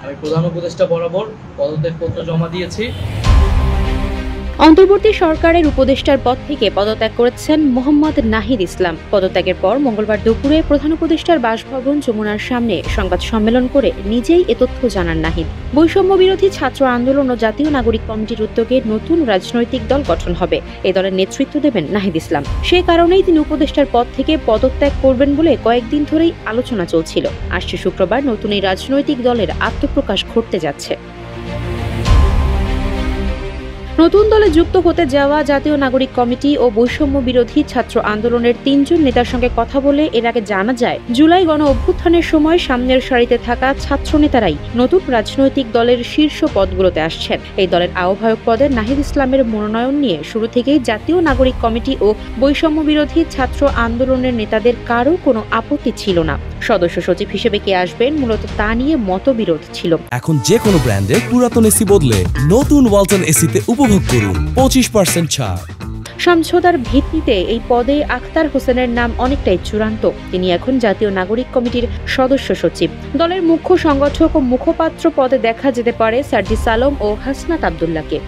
আমি প্রধান উপদেষ্টা বরাবর পদত্যাগপত্র জমা দিয়েছি। অন্তর্বর্তী সরকারের উপদেষ্টার পদ থেকে পদত্যাগ করেছেন মোহাম্মদ নাহিদ ইসলাম। পদত্যাগের পর মঙ্গলবার দুপুরে প্রধান উপদেষ্টার বাসভবন যমুনার সামনে সংবাদ সম্মেলন করে নিজেই এ তথ্য জানান নাহিদ। বৈষম্য বিরোধী ছাত্র আন্দোলন ও জাতীয় নাগরিক কমিটির উদ্যোগে নতুন রাজনৈতিক দল গঠন হবে। এই দলের নেতৃত্ব দেবেন নাহিদ ইসলাম। সে কারণেই তিনি উপদেষ্টার পদ থেকে পদত্যাগ করবেন বলে কয়েকদিন ধরেই আলোচনা চলছিল। আসছে শুক্রবার নতুন এই রাজনৈতিক দলের আত্মপ্রকাশ ঘটতে যাচ্ছে। নতুন দলে যুক্ত হতে যাওয়া জাতীয় নাগরিক কমিটি ও বৈষম্য বিরোধী ছাত্র আন্দোলনের ৩ জন নেতার সঙ্গে কথা বলে এর আগে জানা যায়, জুলাই গণ অভ্যুত্থানের সময় সামনের সারিতে থাকা ছাত্র নেতারাই নতুন রাজনৈতিক দলের শীর্ষ পদগুলোতে আসছেন। এই দলের আহ্বায়ক পদে নাহিদ ইসলামের মনোনয়ন নিয়ে শুরু থেকেই জাতীয় নাগরিক কমিটি ও বৈষম্য বিরোধী ছাত্র আন্দোলনের নেতাদের কারও কোনো আপত্তি ছিল না। সদস্য সচিব হিসেবে কে আসবেন মূলত তা নিয়ে মতবিরোধ ছিল। এখন যে কোনো ব্র্যান্ডের পুরাতন এসি বদলে নতুন ওয়ালটন এসিতে উপভোগ করুন 25% ছাড়। সমঝোতার ভিত্তিতে এই পদে আখতার হোসেনের নাম অনেকটাই চূড়ান্ত। তিনি এখন জাতীয় নাগরিক কমিটির সদস্য সচিব। দলের মুখ্য সংগঠক ও মুখপাত্র পদে দেখা যেতে পারে সার্জিস আলম ও হাসনাত আব্দুল্লাহকে।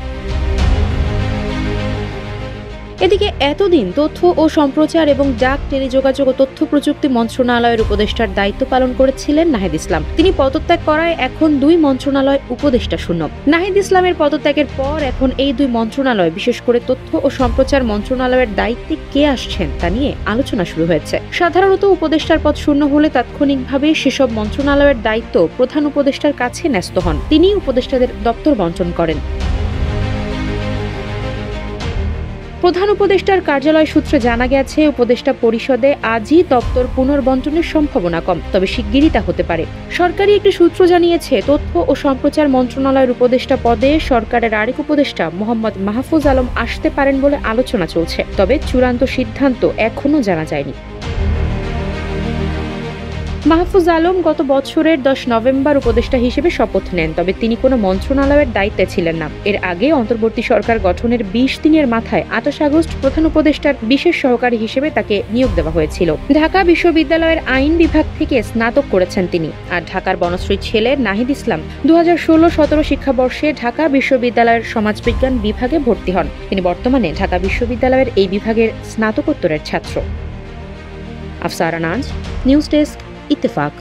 এদিকে এতদিন তথ্য ও সম্প্রচার এবং ডাক, টেলিযোগাযোগ ও তথ্য প্রযুক্তি মন্ত্রণালয়ের উপদেষ্টার দায়িত্ব পালন করেছিলেন নাহিদ ইসলাম। তিনি পদত্যাগ করায় এখন 2 মন্ত্রণালয় উপদেষ্টা শূন্য। নাহিদ ইসলামের পদত্যাগের পর এখন এই 2 মন্ত্রণালয়, বিশেষ করে তথ্য ও সম্প্রচার মন্ত্রণালয়ের দায়িত্বে কে আসছেন তা নিয়ে আলোচনা শুরু হয়েছে। সাধারণত উপদেষ্টার পদ শূন্য হলে তাৎক্ষণিকভাবে সেসব মন্ত্রণালয়ের দায়িত্ব প্রধান উপদেষ্টার কাছে ন্যস্ত হন। তিনি উপদেষ্টাদের দপ্তর বণ্টন করেন। প্রধান উপদেষ্টার কার্যালয় সূত্রে জানা গেছে, উপদেষ্টা পরিষদে আজই দপ্তর পুনর্বণ্টনের সম্ভাবনা কম, তবে শিগগিরই তা হতে পারে। সরকারি একটি সূত্র জানিয়েছে, তথ্য ও সম্প্রচার মন্ত্রণালয়ের উপদেষ্টা পদে সরকারের আরেক উপদেষ্টা মোহাম্মদ মাহফুজ আলম আসতে পারেন বলে আলোচনা চলছে, তবে চূড়ান্ত সিদ্ধান্ত এখনো জানা যায়নি। মাহফুজ আলম গত বছরের 10 নভেম্বর উপদেষ্টা হিসেবে শপথ নেন, তবে তিনি কোনো মন্ত্রণালয়ের দায়িত্বে ছিলেন না। এর আগে অন্তর্বর্তী সরকার গঠনের 20 দিনের মাথায় 28 আগস্ট প্রধান উপদেষ্টার বিশেষ সহকারী হিসেবে তাকে নিয়োগ দেওয়া হয়েছিল। ঢাকা বিশ্ববিদ্যালয়ের আইন বিভাগ থেকে স্নাতক করেছেন তিনি। আর ঢাকার বনশ্রীর ছেলে নাহিদ ইসলাম 2016-17 শিক্ষাবর্ষে ঢাকা বিশ্ববিদ্যালয়ের সমাজবিজ্ঞান বিভাগে ভর্তি হন। তিনি বর্তমানে ঢাকা বিশ্ববিদ্যালয়ের এই বিভাগের স্নাতকোত্তরের ছাত্র। আফসারা নাজ, নিউজ ডেস্ক, ইত্তেফাক।